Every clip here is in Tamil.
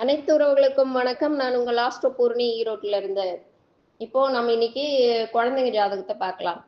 அனைத்து உறவுகளுக்கும் வணக்கம். நான் உங்கள் ஆஸ்ட்ரோ பூர்ணி ஈரோட்டில இருந்து. இப்போ நம்ம இன்னைக்கு குழந்தைங்க ஜாதகத்தை பார்க்கலாம்.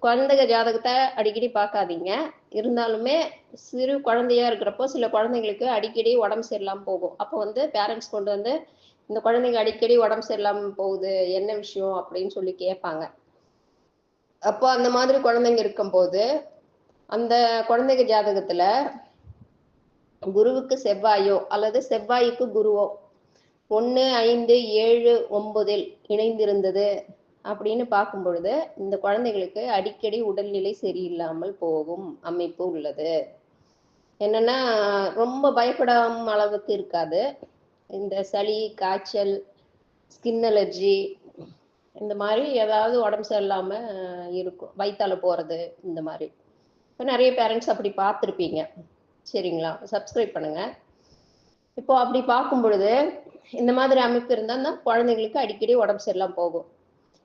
குழந்தைங்க ஜாதகத்தை அடிக்கடி பார்க்காதீங்க. இருந்தாலுமே சிறு குழந்தையா இருக்கிறப்போ சில குழந்தைங்களுக்கு அடிக்கடி உடம்பு சரியில்லாம போகும். அப்போ வந்து பேரண்ட்ஸ் கொண்டு வந்து இந்த குழந்தைங்க அடிக்கடி உடம்பு சரியில்லாம போகுது, என்ன விஷயம் அப்படின்னு சொல்லி கேட்பாங்க. அப்போ அந்த மாதிரி குழந்தைங்க இருக்கும்போது அந்த குழந்தைங்க ஜாதகத்துல குருவுக்கு செவ்வாயோ அல்லது செவ்வாய்க்கு குருவோ 1, 5, 7, 9 இணைந்திருந்தது அப்படின்னு பார்க்கும் பொழுது இந்த குழந்தைகளுக்கு அடிக்கடி உடல்நிலை சரியில்லாமல் போகும் அமைப்பு உள்ளது. என்னன்னா ரொம்ப பயப்படாம அளவுக்கு இருக்காது. இந்த சளி, காய்ச்சல், ஸ்கின் அலர்ஜி இந்த மாதிரி ஏதாவது உடம்பு சரியில்லாம இருக்கும். வயித்தால போறது இந்த மாதிரி. இப்போ நிறைய பேரண்ட்ஸ் அப்படி பார்த்துருப்பீங்க. சரிங்களா? சப்ஸ்கிரைப் பண்ணுங்க. இப்போ அப்படி பார்க்கும் பொழுது இந்த மாதிரி அமைப்பு இருந்தால் தான் குழந்தைங்களுக்கு அடிக்கடி உடம்பு சரியில்லாம போகும்.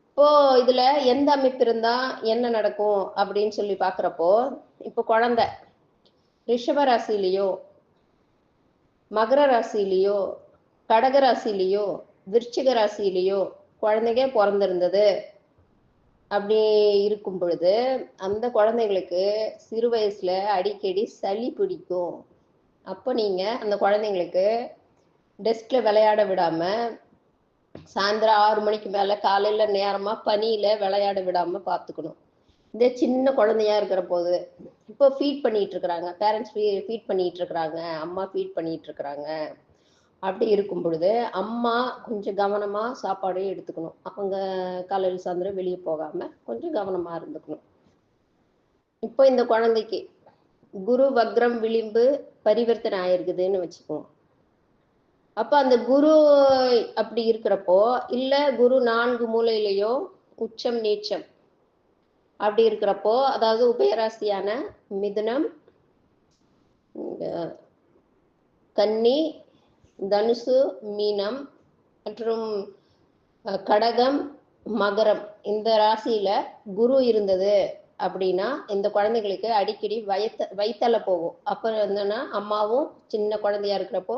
இப்போ இதுல எந்த அமைப்பு இருந்தா என்ன நடக்கும் அப்படின்னு சொல்லி பார்க்குறப்போ, இப்போ குழந்தை ரிஷப ராசியிலையோ, மகர ராசியிலையோ, கடக ராசியிலையோ, விருச்சிக ராசியிலையோ குழந்தைங்க பிறந்திருந்தது அப்படி இருக்கும் பொழுது அந்த குழந்தைங்களுக்கு சிறு வயசுல அடிக்கடி சளி பிடிக்கும். அப்போ நீங்க அந்த குழந்தைங்களுக்கு டெஸ்க்ல விளையாட விடாம சாயந்தரம் 6 மணிக்கு மேல காலையில நேரமா பனியில விளையாட விடாம பார்த்துக்கணும். இந்த சின்ன குழந்தையா இருக்கிற போது இப்போ ஃபீட் பண்ணிட்டு இருக்கிறாங்க, பேரண்ட்ஸ் ஃபீட் பண்ணிட்டு இருக்கிறாங்க, அம்மா ஃபீட் பண்ணிட்டு இருக்கிறாங்க. அப்படி இருக்கும் பொழுது அம்மா கொஞ்சம் கவனமா சாப்பாடு எடுத்துக்கணும். அவங்க காலையில் சாயந்தரம் வெளியே போகாம கொஞ்சம் கவனமா இருந்துக்கணும். இப்போ இந்த குழந்தைக்கு குரு வக்ரம் விளிம்பு பரிவர்த்தனை ஆயிருக்குதுன்னு வச்சுக்குவோம். அப்ப அந்த குரு அப்படி இருக்கிறப்போ இல்ல குரு 4 மூலையிலையோ உச்சம் நீச்சம் அப்படி இருக்கிறப்போ அதாவது உபயராசியான மிதுனம், கன்னி, தனுசு, மீனம் மற்றும் கடகம், மகரம் இந்த ராசியில குரு இருந்தது அப்படின்னா இந்த குழந்தைங்களுக்கு அடிக்கடி வயித்தால போகும். அப்ப என்னன்னா அம்மாவும் சின்ன குழந்தையா இருக்கிறப்போ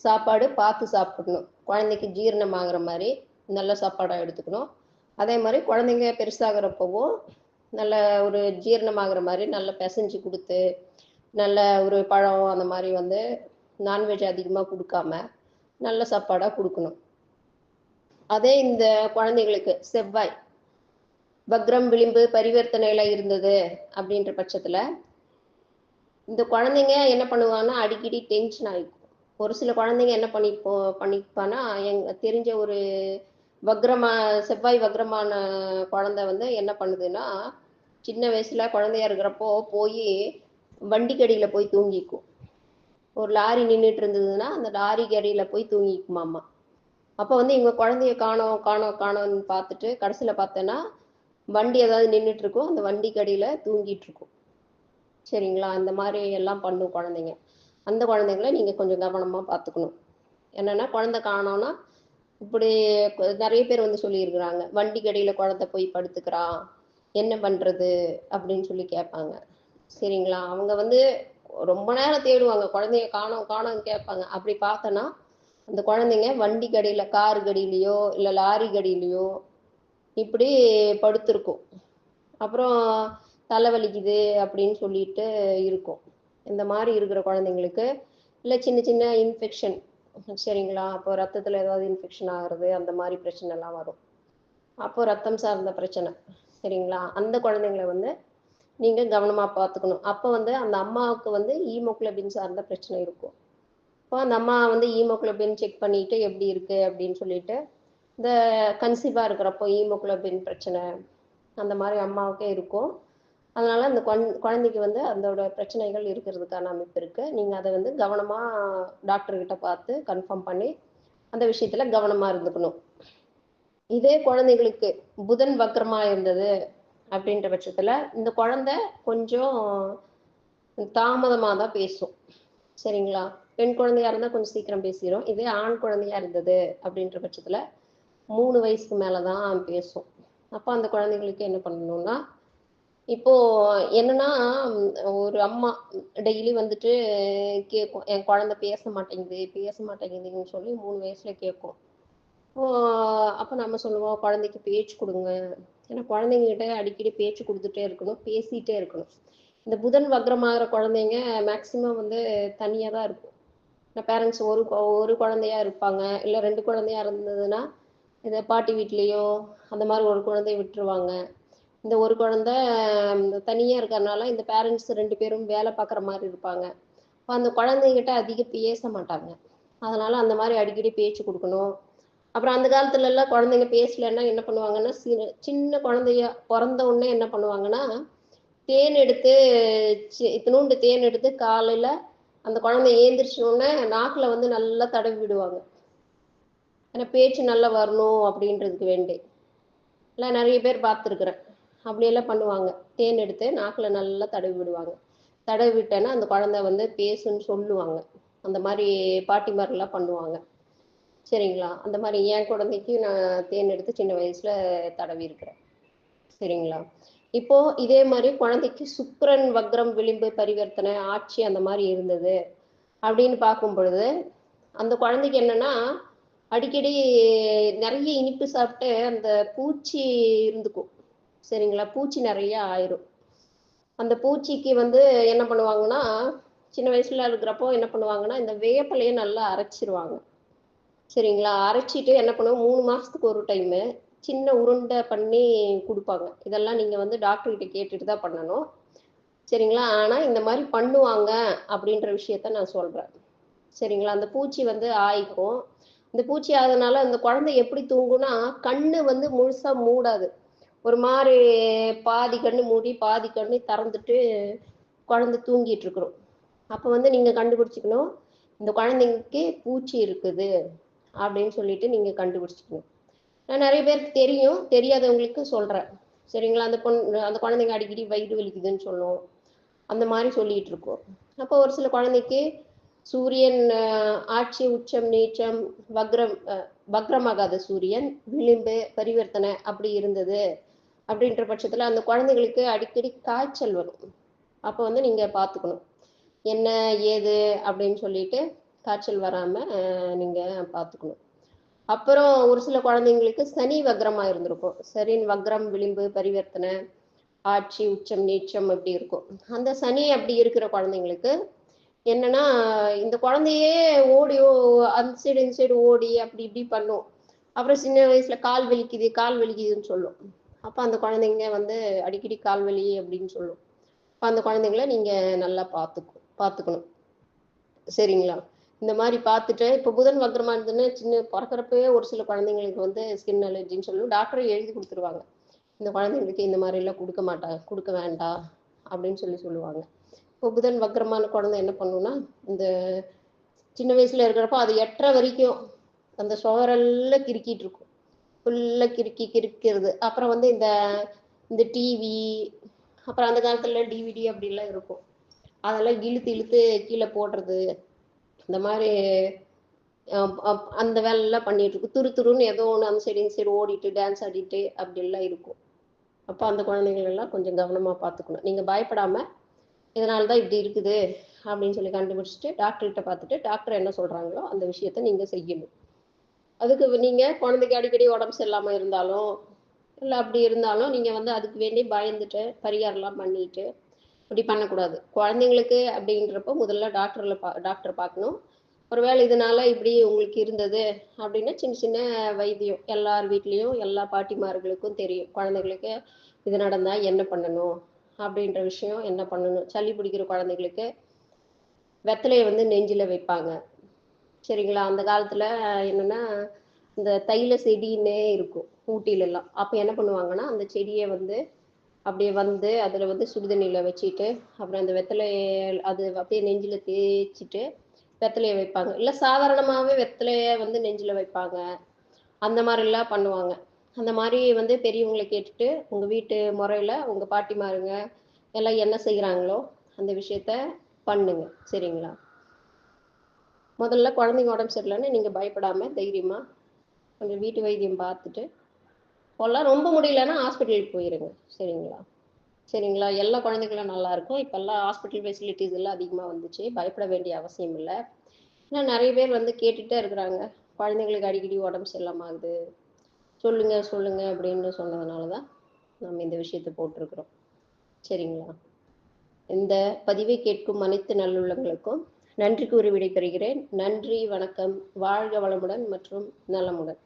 சாப்பாடு பார்த்து சாப்பிடணும். குழந்தைக்கு ஜீரணம் ஆகுற மாதிரி நல்ல சாப்பாடாக எடுத்துக்கணும். அதே மாதிரி குழந்தைங்க பெருசாகிறப்பவும் நல்ல ஒரு ஜீரணம் ஆகுற மாதிரி நல்ல பிசைஞ்சு கொடுத்து நல்ல ஒரு பழம் அந்த மாதிரி வந்து நான்வெஜ் அதிகமாக கொடுக்காம நல்ல சாப்பாடாக கொடுக்கணும். அதே இந்த குழந்தைங்களுக்கு செவ்வாய் வக்ரம் விளிம்பு பரிவர்த்தனையில இருந்தது அப்படின்ற பட்சத்துல இந்த குழந்தைங்க என்ன பண்ணுவாங்கன்னா அடிக்கடி டென்ஷன் ஆகிக்கும். ஒரு சில குழந்தைங்க என்ன பண்ணிப்பானா தெரிஞ்ச ஒரு செவ்வாய் வக்ரமான குழந்தை வந்து என்ன பண்ணுதுன்னா சின்ன வயசுல குழந்தையா இருக்கிறப்போ போய் வண்டிக்கடியில போய் தூங்கிக்கும். ஒரு லாரி நின்றுட்டு இருந்ததுன்னா அந்த லாரிக்கு அடியில போய் தூங்கிக்குமாமா. அப்போ வந்து இவங்க குழந்தைய காணோம்னு பார்த்துட்டு கடைசியில பார்த்தோன்னா வண்டி ஏதாவது நின்றுட்டு இருக்கும், அந்த வண்டிக்கு அடியில தூங்கிட்டு இருக்கும். சரிங்களா? அந்த மாதிரி எல்லாம் பண்ணும் குழந்தைங்க. அந்த குழந்தைங்களை நீங்க கொஞ்சம் கவனமா பார்த்துக்கணும். என்னன்னா குழந்தை காணோம்னா இப்படி நிறைய பேர் வந்து சொல்லியிருக்கிறாங்க, வண்டி கடியில குழந்தை போய் படுத்துக்கிறான், என்ன பண்றது அப்படின்னு சொல்லி கேட்பாங்க. சரிங்களா? அவங்க வந்து ரொம்ப நேரம் தேடுவாங்க, குழந்தைய காணோம்னு கேட்பாங்க. அப்படி பார்த்தோன்னா அந்த குழந்தைங்க வண்டி கடியில கார் கடியிலையோ இல்லை லாரி கடியிலையோ இப்படி படுத்திருக்கும். அப்புறம் தலைவலிக்குது அப்படின்னு சொல்லிட்டு இருக்கும். இந்த மாதிரி இருக்கிற குழந்தைங்களுக்கு இல்லை சின்ன சின்ன இன்ஃபெக்ஷன், சரிங்களா? அப்போ ரத்தத்தில் ஏதாவது இன்ஃபெக்ஷன் ஆகிறது அந்த மாதிரி பிரச்சனை எல்லாம் வரும். அப்போ ரத்தம் சார்ந்த பிரச்சனை, சரிங்களா? அந்த குழந்தைங்களை வந்து நீங்கள் கவனமாக பார்த்துக்கணும். அப்போ வந்து அந்த அம்மாவுக்கு வந்து ஹீமோகுளோபின் சார்ந்த பிரச்சனை இருக்கும். இப்போ அந்த அம்மா வந்து ஹீமோகுளோபின் செக் பண்ணிட்டு எப்படி இருக்கு அப்படின்னு சொல்லிட்டு இந்த கன்சீவாக இருக்கிறப்போ ஹீமோகுளோபின் பிரச்சனை அந்த மாதிரி அம்மாவுக்கே இருக்கும். அதனால அந்த குழந்தைக்கு வந்து அதோட பிரச்சனைகள் இருக்கிறதுக்கான அமைப்பு இருக்கு. நீங்க அதை வந்து கவனமா டாக்டர்கிட்ட பார்த்து கன்ஃபார்ம் பண்ணி அந்த விஷயத்துல கவனமா இருந்துக்கணும். இதே குழந்தைகளுக்கு புதன் வக்ரமா இருந்தது அப்படின்ற பட்சத்துல இந்த குழந்தை கொஞ்சம் தாமதமா தான் பேசும். சரிங்களா? பெண் குழந்தையா இருந்தா கொஞ்சம் சீக்கிரம் பேசிடும். இதே ஆண் குழந்தையா இருந்தது அப்படின்ற பட்சத்துல 3 வயசுக்கு மேலதான் பேசும். அப்போ அந்த குழந்தைங்களுக்கு என்ன பண்ணணும்னா இப்போ என்னன்னா, ஒரு அம்மா டெய்லி வந்துட்டு கேட்கும். என் குழந்தை பேச மாட்டேங்குது, பேச மாட்டேங்குதுன்னு சொல்லி 3 வயசுல கேட்கும். ஓ! அப்ப நம்ம சொல்லுவோம், குழந்தைக்கு பேச்சு குடுங்க. ஏன்னா குழந்தைங்ககிட்ட அடிக்கடி பேச்சு குடுத்துட்டே இருக்கணும், பேசிட்டே இருக்கணும். இந்த புதன் வக்ரமாகுற குழந்தைங்க மேக்ஸிமம் வந்து தனியா தான் இருக்கும். இந்த பேரண்ட்ஸ் ஒரு குழந்தையா இருப்பாங்க. இல்ல 2 குழந்தையா இருந்ததுன்னா, இத பாட்டி வீட்லயோ, அந்த மாரி ஒரு குழந்தைய விட்டுருவாங்க. இந்த ஒரு குழந்தை தனியா இருக்கறனால, இந்த பேரண்ட்ஸ் 2 பேரும் வேலை பார்க்குற மாரி இருப்பாங்க. அப்ப அந்த குழந்தைகிட்ட அதிகம் பேச மாட்டாங்க. அதனால அந்த மாரி அடிக்கடி பேச்சு குடுக்கணும். அப்புறம் அந்த காலத்துலலாம் குழந்தைங்க பேசலன்னா என்ன பண்ணுவாங்கன்னா, சின்ன குழந்தையா பொறந்த உடனே என்ன பண்ணுவாங்கன்னா, தேன் எடுத்து இத்துணூண்டு தேன் எடுத்து காலையில அந்த குழந்தை ஏந்திரிச்ச உடனே நாக்குல வந்து நல்லா தடவி விடுவாங்க. ஏன்னா பேச்சு நல்லா வரணும் அப்படின்றதுக்கு வேண்டி. எல்லாம் நெறைய பேர் பார்த்துருக்குறேன். அப்படியெல்லாம் பண்ணுவாங்க. தேன் எடுத்து நாக்குல நல்லா தடவி விடுவாங்க. தடவி விட்டேன்னா, அந்த குழந்தை வந்து பேசுன்னு சொல்லுவாங்க. அந்த மாரி பாட்டிமார்கள்லாம் பண்ணுவாங்க. சரிங்களா? அந்த மாரி என் குழந்தைக்கு நான் தேன் எடுத்து சின்ன வயசுல தடவி இருக்கிறேன். சரிங்களா? இப்போ இதே மாரி குழந்தைக்கு சுக்கிரன் வக்ரம் விளிம்பு பரிவர்த்தனை, ஆட்சி அந்த மாரி இருந்தது அப்படின்னு பார்க்கும் பொழுது, அந்த குழந்தைக்கு என்னன்னா, அடிக்கடி நெறைய இனிப்பு சாப்பிட்டு அந்த பூச்சி இருந்துக்கும். சரிங்களா? பூச்சி நெறைய ஆயிரும். அந்த பூச்சிக்கு வந்து என்ன பண்ணுவாங்கன்னா, சின்ன வயசுல இருக்கிறப்போ என்ன பண்ணுவாங்கன்னா, இந்த வேப்பிலைய நல்லா அரைச்சிருவாங்க. சரிங்களா? அரைச்சிட்டு என்ன பண்ணுவோம், 3 மாசத்துக்கு ஒரு டைமு சின்ன உருண்டை பண்ணி குடுப்பாங்க. இதெல்லாம் நீங்க வந்து டாக்டர் கிட்ட கேட்டுட்டு தான் பண்ணணும். சரிங்களா? ஆனா இந்த மாரி பண்ணுவாங்க அப்படின்ற விஷயத்த நான் சொல்றேன். சரிங்களா? அந்த பூச்சி வந்து ஆயிக்கும். இந்த பூச்சி ஆகுறதுனால அந்த குழந்தை எப்படி தூங்கும்னா, கண்ணு வந்து முழுசா மூடாது. ஒரு மாரி பாதி கண்ணு மூடி, பாதி கண்ணு திறந்துட்டு குழந்தை தூங்கிட்டு இருக்கும். அப்ப வந்து நீங்க கண்டுபிடிச்சுக்கணும், இந்த குழந்தைக்கு பூச்சி இருக்குது அப்படின்னு சொல்லிட்டு நீங்க கண்டுபிடிச்சுக்கணும். நான் நெறைய பேருக்கு தெரியும். தெரியாதவங்களுக்கு சொல்றேன். சரிங்களா? அந்த குழந்தைங்க அடிக்கடி வயிறு வலிக்குதுன்னு சொல்லும். அந்த மாரி சொல்லிட்டு இருக்கும். அப்போ ஒரு சில குழந்தைக்கு சூரியன் ஆட்சி, உச்சம், நீச்சம், வக்ரம் வக்ரமாகாத சூரியன், விளிம்பு, பரிவர்த்தனை அப்படி இருந்தது. அப்படின்ற பட்சத்துல அந்த குழந்தைகளுக்கு அடிக்கடி காய்ச்சல் வரும். அப்போ வந்து நீங்க பார்த்துக்கணும். என்ன, ஏது அப்படின்னு சொல்லிட்டு காய்ச்சல் வராம நீங்க பார்த்துக்கணும். அப்புறம் ஒரு சில குழந்தைங்களுக்கு சனி வக்ரமா இருந்திருக்கும். சனியின் வக்ரம், விளிம்பு, பரிவர்த்தனை, ஆட்சி, உச்சம், நீச்சம் அப்படி இருக்கும். அந்த சனி அப்படி இருக்கிற குழந்தைங்களுக்கு என்னன்னா, இந்த குழந்தையே ஓடி அந்த சைடு இந்த சைடு ஓடி அப்படி இப்படி பண்ணும். அப்புறம் சின்ன வயசுல கால் வலிக்குது, கால் வலிக்குதுன்னு சொல்லும். அப்ப அந்த குழந்தைங்க வந்து அடிக்கடி கால் வலி அப்படின்னு சொல்லும். அப்ப அந்த குழந்தைங்கள நீங்க நல்லா பார்த்துக்கணும். சரிங்களா? இந்த மாரி பார்த்துட்டு, இப்ப புதன் வக்ரமா இருந்ததுன்னா, சின்ன பொறக்கறப்பவே ஒரு சில குழந்தைங்களுக்கு வந்து ஸ்கின் அலர்ஜின்னு சொல்லும். டாக்டரே எழுதி குடுத்துருவாங்க. இந்த குழந்தைங்களுக்கு இந்த மாரிலாம் குடுக்க வேண்டாம் அப்படின்னு சொல்லுவாங்க. இப்போ புதன் வக்ரமான குழந்தை என்ன பண்ணும்னா, இந்த சின்ன வயசுல இருக்கிறப்போ அது எட்டரை வரைக்கும் அந்த சுவரெல்லாம் கிறுக்கிட்டு இருக்கும். ஃபுல்லா கிறுக்கிறது. அப்புறம் வந்து இந்த இந்த டிவி, அப்புறம் அந்த காலத்துல டிவிடி அப்படிலாம் இருக்கும். அதெல்லாம் இழுத்து இழுத்து கீழ போடுறது. இந்த மாரி அந்த வேலைலாம் பண்ணிட்டு இருக்கும். துருன்னு ஏதோ ஒண்ணு அந்த சைடு இந்த சைடு ஓடிட்டு, டான்ஸ் ஆடிட்டு அப்படிலாம் இருக்கும். அப்ப அந்த குழந்தைகள் எல்லாம் கொஞ்சம் கவனமா பார்த்துக்கணும். நீங்க பயப்படாம, இதனால தான் இப்படி இருக்குது அப்படின்னு சொல்லி கண்டுபிடிச்சுட்டு, டாக்டர்கிட்ட பார்த்துட்டு, டாக்டர் என்ன சொல்றாங்களோ அந்த விஷயத்த நீங்க செய்யணும். அதுக்கு நீங்க குழந்தைக்கு அடிக்கடி உடம்பு சரியில்லாம இருந்தாலும், இல்ல அப்படி இருந்தாலும், நீங்க வந்து அதுக்கு வேண்டி பயந்துட்டு, பரிகாரம்லாம் பண்ணிட்டு, இப்படி பண்ணக்கூடாது. குழந்தைங்களுக்கு அப்படின்றப்போ முதல்ல டாக்டர் பார்க்கணும். ஒருவேளை இதனால இப்படி உங்களுக்கு இருந்தது அப்படின்னா, சின்ன சின்ன வைத்தியம் எல்லார் வீட்லயும் எல்லா பாட்டிமார்களுக்கும் தெரியும். குழந்தைகளுக்கு இது நடந்தா என்ன பண்ணணும்? அப்படின்ற விஷயம் என்ன பண்ணணும்? சளி பிடிக்கிற குழந்தைகளுக்கு வெத்தலைய வந்து நெஞ்சில வைப்பாங்க. சரிங்களா? அந்த காலத்துல என்னன்னா, இந்த தைல செடின்னே இருக்கும் ஊட்டிலலாம். அப்ப என்ன பண்ணுவாங்கன்னா, அந்த செடிய வந்து அப்படியே வந்து அதுல வந்து சுடுதண்ணீல வச்சுட்டு, அப்புறம் அந்த வெத்தலைய அது அப்படியே நெஞ்சில தேய்ச்சுட்டு, வெத்தலைய வைப்பாங்க. இல்ல சாதாரணமாவே வெத்தலைய வந்து நெஞ்சில வைப்பாங்க. அந்த மாரிலாம் பண்ணுவாங்க. அந்த மாரி வந்து பெரியவங்கள கேட்டுட்டு, உங்க வீட்டு முறையில உங்க பாட்டிமாருங்க எல்லாம் என்ன செய்றாங்களோ, அந்த விஷயத்த பண்ணுங்க. சரிங்களா? முதல்ல குழந்தைங்க உடம்பு சரியில்லன்னா, நீங்க பயப்படாம தைரியமா கொஞ்சம் வீட்டு வைத்தியம் பார்த்துட்டு போலாம். ரொம்ப முடியலன்னா ஹாஸ்பிட்டலுக்கு போயிருங்க. சரிங்களா? சரிங்களா? எல்லா குழந்தைகளும் நல்லா இருக்கும். இப்பல்லாம் ஹாஸ்பிட்டல் ஃபெசிலிட்டீஸ் எல்லாம் அதிகமா வந்துச்சு. பயப்பட வேண்டிய அவசியம் இல்ல. ஏன்னா நெறைய பேர் வந்து கேட்டுட்டே இருக்கிறாங்க. குழந்தைங்களுக்கு அடிக்கடி உடம்பு சரியில்லாம ஆகுது. சொல்லுங்க, சொல்லுங்க அப்படின்னு சொன்னதுனால தான் நம்ம இந்த விஷயத்த போட்டிருக்கிறோம். சரிங்களா? இந்த பதிவை கேட்கும் அனைத்து நல்லுள்ளங்களுக்கும் நன்றி கூறி விடைபெறுகிறேன். நன்றி, வணக்கம். வாழ்க வளமுடன் மற்றும் நலமுடன்.